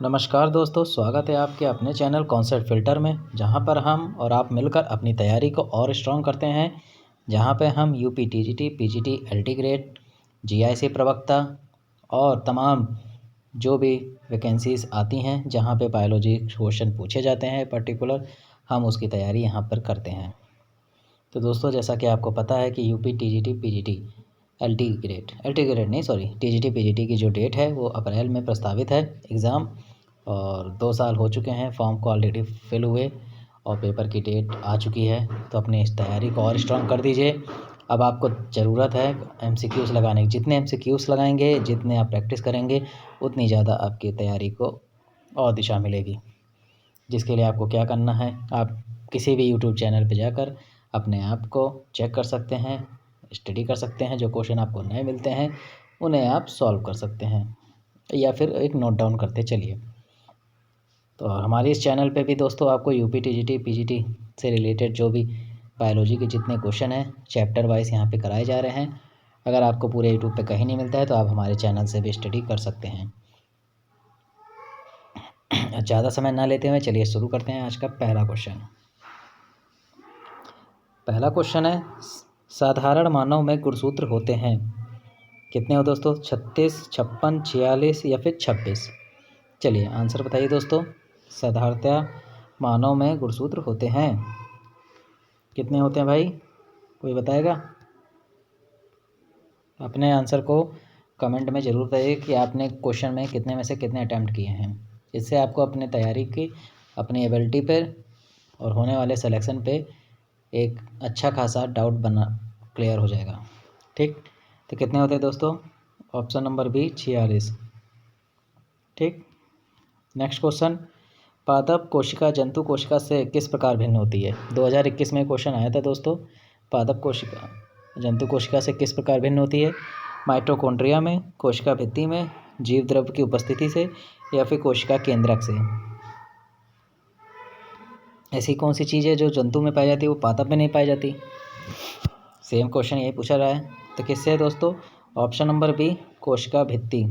नमस्कार दोस्तों, स्वागत है आपके अपने चैनल कॉन्सेप्ट फ़िल्टर में, जहां पर हम और आप मिलकर अपनी तैयारी को और स्ट्रॉन्ग करते हैं। जहां पे हम UP TGT, PGT, LT grade, GIC प्रवक्ता और तमाम जो भी वैकेंसीज़ आती हैं, जहां पे बायोलॉजी क्वेश्चन पूछे जाते हैं पर्टिकुलर, हम उसकी तैयारी यहां पर करते हैं। तो दोस्तों, जैसा कि आपको पता है कि UP TGT, PGT, LT grade नहीं, सॉरी, टीजीटी पीजीटी की जो डेट है वो अप्रैल में प्रस्तावित है एग्ज़ाम। और 2 साल हो चुके हैं, फॉर्म को ऑलरेडी फिल हुए और पेपर की डेट आ चुकी है। तो अपनी इस तैयारी को और स्ट्रॉन्ग कर दीजिए। अब आपको ज़रूरत है एमसीक्यूज़ लगाने की। जितने एमसीक्यूज़ लगाएंगे, जितने आप प्रैक्टिस करेंगे, उतनी ज़्यादा आपकी तैयारी को और दिशा मिलेगी। जिसके लिए आपको क्या करना है, आप किसी भी यूट्यूब चैनल पर जाकर अपने आप को चेक कर सकते हैं, स्टडी कर सकते हैं। जो क्वेश्चन आपको नए मिलते हैं उन्हें आप सॉल्व कर सकते हैं या फिर एक नोट डाउन करते चलिए। तो हमारे इस चैनल पे भी दोस्तों आपको यूपी टीजीटी पीजीटी से रिलेटेड जो भी बायोलॉजी के जितने क्वेश्चन हैं चैप्टर वाइज यहाँ पे कराए जा रहे हैं। अगर आपको पूरे यूट्यूब पे कहीं नहीं मिलता है तो आप हमारे चैनल से भी स्टडी कर सकते हैं। ज़्यादा समय ना लेते हुए चलिए शुरू करते हैं आज का पहला क्वेश्चन। पहला क्वेश्चन है, साधारण मानव में गुणसूत्र होते हैं कितने हो दोस्तों? 36, 56, 46 या फिर 26? चलिए आंसर बताइए दोस्तों। साधारणतः मानव में गुणसूत्र होते हैं कितने होते हैं भाई? कोई बताएगा? अपने आंसर को कमेंट में ज़रूर बताइए कि आपने क्वेश्चन में कितने में से कितने अटैम्प्ट किए हैं। इससे आपको अपने तैयारी की, अपनी एबिलिटी पर और होने वाले सिलेक्शन पे एक अच्छा खासा डाउट बना क्लियर हो जाएगा। ठीक, तो कितने होते हैं दोस्तों? Option number B 46। ठीक, नेक्स्ट क्वेश्चन, पादप कोशिका जंतु कोशिका से किस प्रकार भिन्न होती है? 2021 में क्वेश्चन आया था दोस्तों। पादप कोशिका जंतु कोशिका से किस प्रकार भिन्न होती है? माइटोकॉन्ड्रिया में, कोशिका भित्ति में, जीव द्रव्य की उपस्थिति से या फिर कोशिका केंद्रक से? ऐसी कौन सी चीज़ है जो जंतु में पाई जाती है वो पादप में नहीं पाई जाती? सेम क्वेश्चन यही पूछा रहा है। तो किससे है दोस्तों? ऑप्शन नंबर बी, कोशिका भित्ति।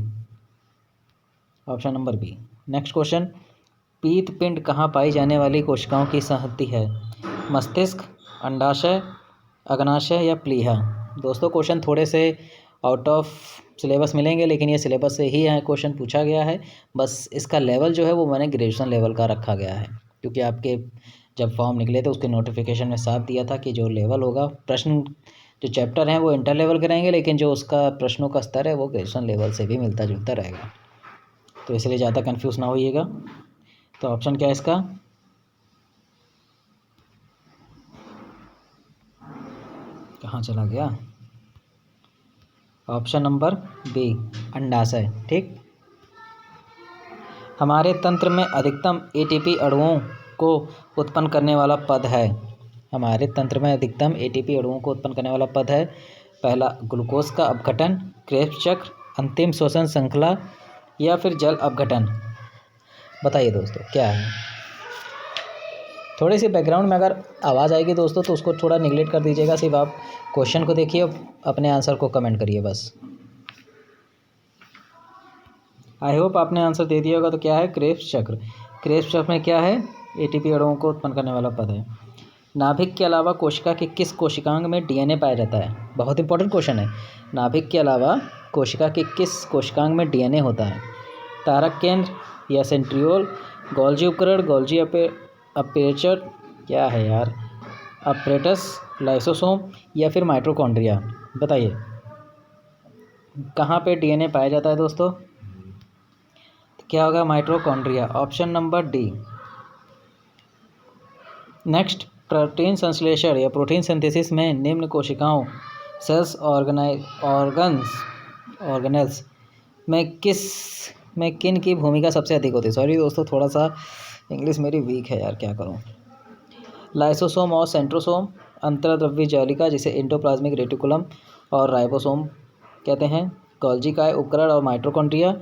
Option number B. Next question, पीत पिंड कहाँ पाई जाने वाली कोशिकाओं की संहति है? मस्तिष्क, अंडाशय, अग्नाशय या प्लीहा? दोस्तों क्वेश्चन थोड़े से आउट ऑफ सिलेबस मिलेंगे, लेकिन ये सिलेबस से ही क्वेश्चन पूछा गया है। बस इसका लेवल जो है वो मैंने ग्रेजुएशन लेवल का रखा गया है, क्योंकि आपके जब फॉर्म निकले थे उसके नोटिफिकेशन में साफ दिया था कि जो लेवल होगा, प्रश्न जो चैप्टर हैं वो इंटर लेवल के रहेंगे, लेकिन जो उसका प्रश्नों का स्तर है वो ग्रेजुएशन लेवल से भी मिलता जुलता रहेगा। तो इसलिए ज़्यादा कंफ्यूज ना होइएगा। तो ऑप्शन क्या है इसका? कहाँ चला गया? ऑप्शन नंबर बी, अंडाशय। ठीक, हमारे तंत्र में अधिकतम एटीपी अणुओं को उत्पन्न करने वाला पद है। हमारे तंत्र में अधिकतम एटीपी अणुओं को उत्पन्न करने वाला पद है। पहला, ग्लूकोज का अपघटन, क्रेब्स चक्र, अंतिम श्वसन श्रृंखला या फिर जल अपघटन? बताइए दोस्तों क्या है? थोड़ी सी बैकग्राउंड में अगर आवाज़ आएगी दोस्तों तो उसको थोड़ा निगलेक्ट कर दीजिएगा। सिर्फ आप क्वेश्चन को देखिए, अपने आंसर को कमेंट करिए बस। आई होप आपने आंसर दे दिया होगा। तो क्या है? क्रेब्स चक्र। क्रेब्स चक्र में क्या है? एटीपी अणुओं को उत्पन्न करने वाला पद है। नाभिक के अलावा कोशिका के किस कोशिकांग में डीएनए पाया जाता है? बहुत इंपॉर्टेंट क्वेश्चन है। नाभिक के अलावा कोशिका के किस कोशिकांग में डीएनए होता है? तारक केंद्र या सेंट्रियोल, गोल्जी उपकरण, गोल्जी अपेचर, क्या है यार, अपरेटस, लाइसोसोम या फिर माइटोकॉन्ड्रिया? बताइए कहाँ पे डीएनए पाया जाता है दोस्तों? तो क्या होगा? Mitochondria. Option number D. Next, protein संश्लेषण या प्रोटीन सिंथेसिस में निम्न कोशिकाओं, सेल्स, ऑर्गेनेल्स में किन की भूमिका सबसे अधिक होती है? सॉरी दोस्तों, थोड़ा सा इंग्लिश मेरी वीक है यार, क्या करूं। लाइसोसोम और सेंट्रोसोम, अंतर्द्रव्य जालिका जिसे एंडोप्लाज्मिक रेटिकुलम और राइबोसोम कहते हैं, गोल्जी काय उपकरण और माइटोकॉन्ड्रिया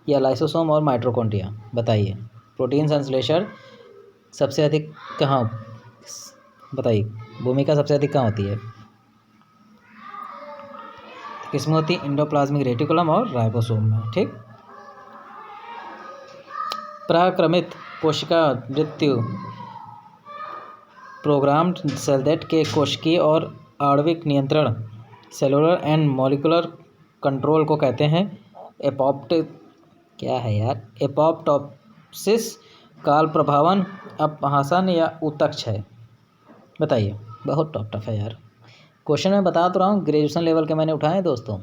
या लाइसोसोम और माइटोकॉन्ड्रिया? बताइए प्रोटीन संश्लेषण सबसे अधिक कहाँ, बताइए भूमिका सबसे अधिक कहाँ होती है? किसमें होती है? एंडोप्लाज्मिक रेटिकुलम और राइबोसोम में। ठीक, प्राक्रमित कोशिका मृत्यु प्रोग्राम्ड सेल डेथ के कोशिकीय और आणविक नियंत्रण सेलुलर एंड मॉलिक्यूलर कंट्रोल को कहते हैं एपोप्टोसिस, काल प्रभावन, अपहासन या उत्कर्ष है। बताइए, बहुत टफ है यार। क्वेश्चन मैं बता तो रहा हूँ, ग्रेजुएशन लेवल के मैंने उठाए हैं दोस्तों,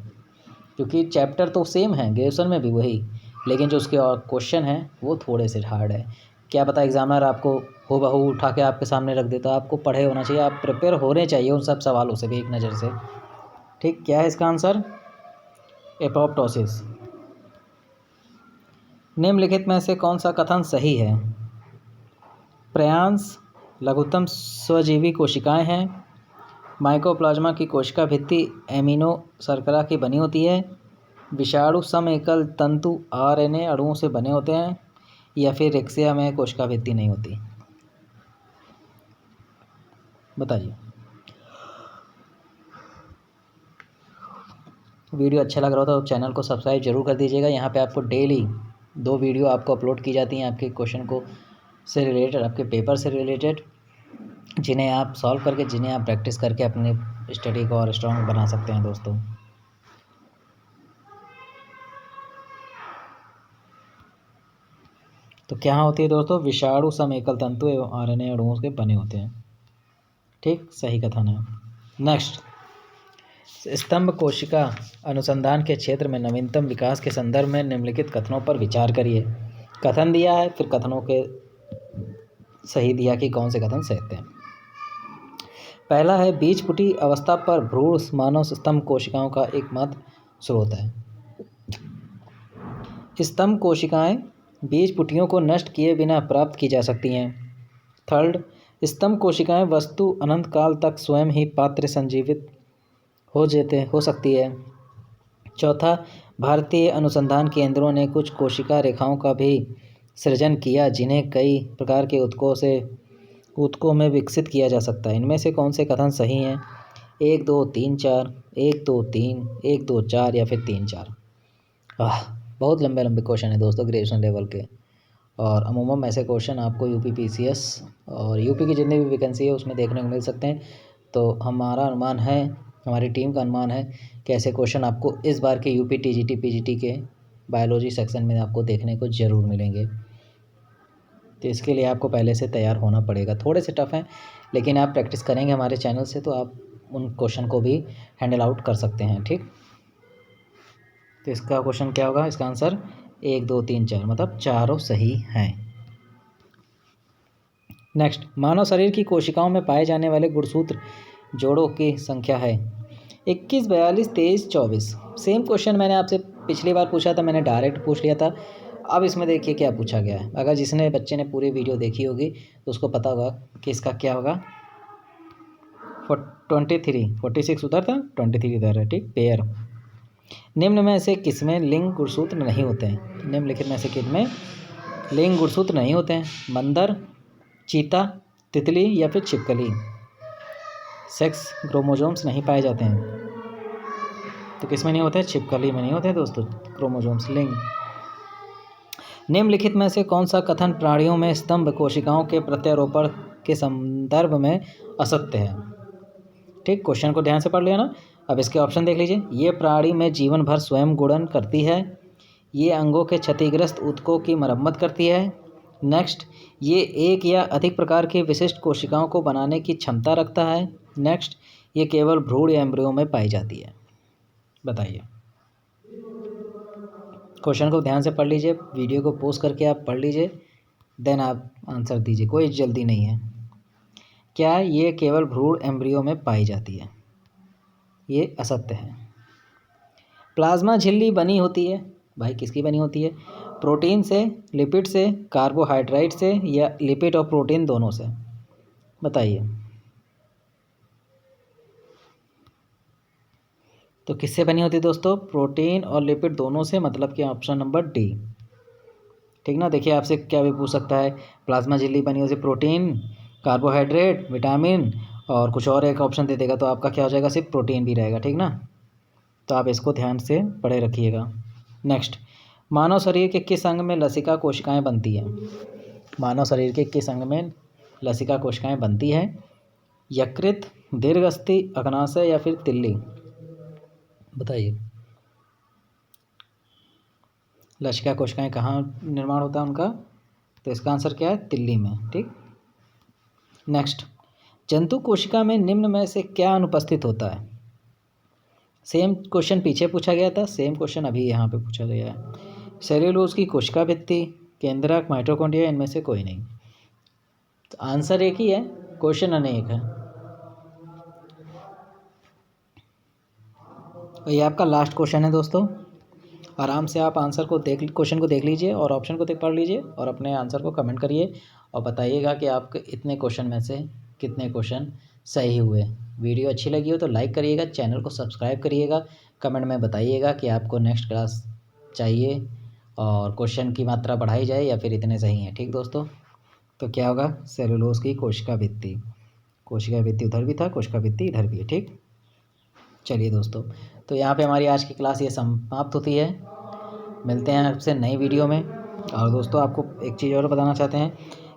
क्योंकि चैप्टर तो सेम है ग्रेजुएशन में भी वही, लेकिन जो उसके और क्वेश्चन हैं वो थोड़े से हार्ड है। क्या पता एग्जामिनर आपको हूबहू उठा के आपके सामने रख दे, तो आपको पढ़े होना चाहिए, आप प्रिपेयर होने चाहिए उन सब सवालों से भी एक नज़र से। ठीक, क्या है इसका आंसर? एपोप्टोसिस। निम्नलिखित में से कौन सा कथन सही है? प्रयांश लघुत्तम स्वजीवी कोशिकाएं हैं। माइकोप्लाज्मा की कोशिका भित्ति एमिनो शर्करा की बनी होती है। विषाणु सम एकल तंतु आरएनए अणुओं से बने होते हैं। या फिर रेक्सिया में कोशिका भित्ति नहीं होती। बताइए। वीडियो अच्छा लग रहा हो तो चैनल को सब्सक्राइब जरूर कर दीजिएगा। यहाँ पे आपको डेली 2 वीडियो आपको अपलोड की जाती हैं आपके क्वेश्चन को से रिलेटेड, आपके पेपर से रिलेटेड, जिन्हें आप सॉल्व करके, जिन्हें आप प्रैक्टिस करके अपने स्टडी को और स्ट्रॉन्ग बना सकते हैं दोस्तों। तो क्या होती है दोस्तों? विषाणु सम एकल तंतु एवं आरएनए अणुओं के बने होते हैं। ठीक, सही कथन है। नेक्स्ट, स्तंभ कोशिका अनुसंधान के क्षेत्र में नवीनतम विकास के संदर्भ में निम्नलिखित कथनों पर विचार करिए। कथन दिया है, फिर कथनों के सही दिया कि कौन से कथन सही हैं। पहला है, बीजपुटी अवस्था पर भ्रूण मानव स्तंभ कोशिकाओं का एकमात्र स्रोत है। स्तंभ कोशिकाएं बीजपुटियों को नष्ट किए बिना प्राप्त की जा सकती हैं। थर्ड, स्तंभ कोशिकाएं वस्तु अनंत काल तक स्वयं ही पात्र संजीवित हो सकती है। चौथा, भारतीय अनुसंधान केंद्रों ने कुछ कोशिका रेखाओं का भी सृजन किया जिन्हें कई प्रकार के ऊतकों में विकसित किया जा सकता है। इनमें से कौन से कथन सही हैं? 1 2 3 4, 1 2 3, 1 2 4 या फिर 3 4। बहुत लंबे लंबे क्वेश्चन है दोस्तों ग्रेजुएशन लेवल के, और अमूमन ऐसे क्वेश्चन आपको यूपी पीसीएस और यूपी की जितनी भी वैकेंसी है उसमें देखने को मिल सकते हैं। तो हमारा अनुमान है, हमारी टीम का अनुमान है कि ऐसे क्वेश्चन आपको इस बार के यूपी टीजीटी पीजीटी के बायोलॉजी सेक्शन में आपको देखने को ज़रूर मिलेंगे। तो इसके लिए आपको पहले से तैयार होना पड़ेगा। थोड़े से टफ हैं, लेकिन आप प्रैक्टिस करेंगे हमारे चैनल से तो आप उन क्वेश्चन को भी हैंडल आउट कर सकते हैं। ठीक, तो इसका क्वेश्चन क्या होगा? इसका आंसर 1 2 3 4, मतलब चारों सही हैं। नेक्स्ट, मानव शरीर की कोशिकाओं में पाए जाने वाले गुणसूत्र जोड़ों की संख्या है 21, 42, 23, 24। सेम क्वेश्चन मैंने आपसे पिछली बार पूछा था, मैंने डायरेक्ट पूछ लिया था। अब इसमें देखिए क्या पूछा गया है। अगर जिसने बच्चे ने पूरी वीडियो देखी होगी तो उसको पता होगा कि इसका क्या होगा। 46 उधर था, 23 इधर है। ठीक, पेयर। निम्न में से किसमें लिंग गुणसूत्र नहीं होते हैं? निम्नलिखित में से किसमें लिंग गुणसूत्र नहीं होते हैं? बंदर, चीता, तितली या फिर छिपकली। सेक्स क्रोमोसोम्स नहीं पाए जाते हैं, तो किसमें नहीं होते हैं? छिपकली में नहीं होते हैं दोस्तों क्रोमोसोम्स, लिंग। निम्नलिखित में से कौन सा कथन प्राणियों में स्तंभ कोशिकाओं के प्रत्यारोपण के संदर्भ में असत्य है? ठीक, क्वेश्चन को ध्यान से पढ़ लिया ना। अब इसके ऑप्शन देख लीजिए। ये प्राणी में जीवन भर स्वयं गुणन करती है। ये अंगों के क्षतिग्रस्त ऊतकों की मरम्मत करती है। नेक्स्ट, ये एक या अधिक प्रकार की विशिष्ट कोशिकाओं को बनाने की क्षमता रखता है। नेक्स्ट, ये केवल भ्रूण या एम्ब्रियो में पाई जाती है। बताइए। क्वेश्चन को ध्यान से पढ़ लीजिए, वीडियो को पॉज करके आप पढ़ लीजिए, देन आप आंसर दीजिए, कोई जल्दी नहीं है। क्या ये केवल भ्रूण एम्ब्रियो में पाई जाती है? ये असत्य है। प्लाज्मा झिल्ली बनी होती है, भाई किसकी बनी होती है? प्रोटीन से, लिपिड से, कार्बोहाइड्रेट से या लिपिड और प्रोटीन दोनों से? बताइए। तो किससे बनी होती है दोस्तों? प्रोटीन और लिपिड दोनों से, मतलब कि ऑप्शन नंबर डी। ठीक ना। देखिए आपसे क्या भी पूछ सकता है, प्लाज्मा झिल्ली बनी होती है प्रोटीन, कार्बोहाइड्रेट, विटामिन और कुछ और एक ऑप्शन दे देगा, तो आपका क्या हो जाएगा? सिर्फ प्रोटीन भी रहेगा। ठीक ना, तो आप इसको ध्यान से पढ़े रखिएगा। नेक्स्ट, मानव शरीर के किस अंग में लसिका कोशिकाएं बनती हैं? मानव शरीर के किस अंग में लसिका कोशिकाएं बनती हैं? यकृत, दीर्घअस्थि, अग्नाशय या फिर तिल्ली? बताइए। लसिका कोशिकाएं कहाँ निर्माण होता है उनका? तो इसका आंसर क्या है? तिल्ली में। ठीक। नेक्स्ट, जंतु कोशिका में निम्न में से क्या अनुपस्थित होता है? सेम क्वेश्चन पीछे पूछा गया था, सेम क्वेश्चन अभी यहाँ पे पूछा गया है। सेल्यूलोज की कोशिका भित्ति, केंद्रक, माइटोकॉन्ड्रिया, इनमें से कोई नहीं। तो आंसर एक ही है, क्वेश्चन अनेक है। तो ये आपका लास्ट क्वेश्चन है दोस्तों। आराम से आप आंसर को क्वेश्चन को देख लीजिए और ऑप्शन को पढ़ लीजिए और अपने आंसर को कमेंट करिए और बताइएगा कि आपके इतने क्वेश्चन में से कितने क्वेश्चन सही हुए। वीडियो अच्छी लगी हो तो लाइक करिएगा, चैनल को सब्सक्राइब करिएगा, कमेंट में बताइएगा कि आपको नेक्स्ट क्लास चाहिए और क्वेश्चन की मात्रा बढ़ाई जाए या फिर इतने सही हैं। ठीक दोस्तों, तो क्या होगा? सेलुलोज की कोशिका भित्ति। कोशिका भित्ति उधर भी था, कोशिका भित्ति इधर भी है। ठीक, चलिए दोस्तों, तो यहाँ पे हमारी आज की क्लास ये समाप्त होती है। मिलते हैं आपसे नई वीडियो में। और दोस्तों, आपको एक चीज़ और बताना चाहते हैं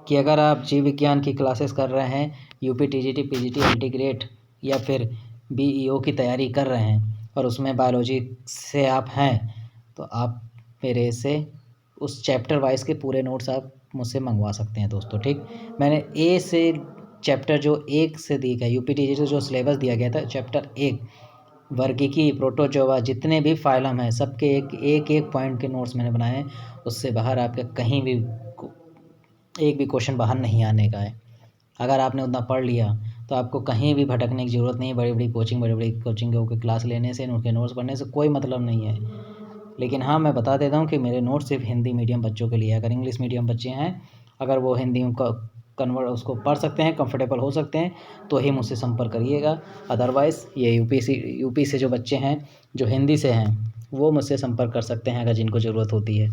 कि अगर आप जीव विज्ञान की क्लासेस कर रहे हैं, यूपी टीजीटी पीजीटी एल्टीग्रेड या फिर बीईओ की तैयारी कर रहे हैं और उसमें बायोलॉजी से आप हैं, तो आप मेरे से उस चैप्टर वाइज के पूरे नोट्स आप मुझसे मंगवा सकते हैं दोस्तों। ठीक, मैंने ए से चैप्टर जो 1 से दिया है, यूपी टीजीटी जो सिलेबस दिया गया था, चैप्टर 1 वर्गीकी, प्रोटोजोआ, जितने भी फाइलम हैं सबके एक पॉइंट के नोट्स मैंने बनाए हैं। उससे बाहर आपके कहीं भी एक भी क्वेश्चन बाहर नहीं आने का है। अगर आपने उतना पढ़ लिया तो आपको कहीं भी भटकने की ज़रूरत नहीं है। बड़ी बड़ी कोचिंग की क्लास लेने से, उनके नोट्स पढ़ने से कोई मतलब नहीं है। लेकिन हाँ, मैं बता देता हूँ कि मेरे नोट्स सिर्फ हिंदी मीडियम बच्चों के लिए। अगर इंग्लिश मीडियम बच्चे हैं, अगर वो हिंदी का कन्वर्ट उसको पढ़ सकते हैं, कंफर्टेबल हो सकते हैं, तो ही मुझसे संपर्क करिएगा। अदरवाइज़ ये यूपी से जो बच्चे हैं, जो हिंदी से हैं, वो मुझसे संपर्क कर सकते हैं अगर जिनको ज़रूरत होती है।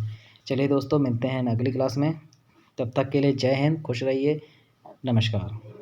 चलिए दोस्तों, मिलते हैं अगली क्लास में। तब तक के लिए जय हिंद, खुश रहिए, नमस्कार।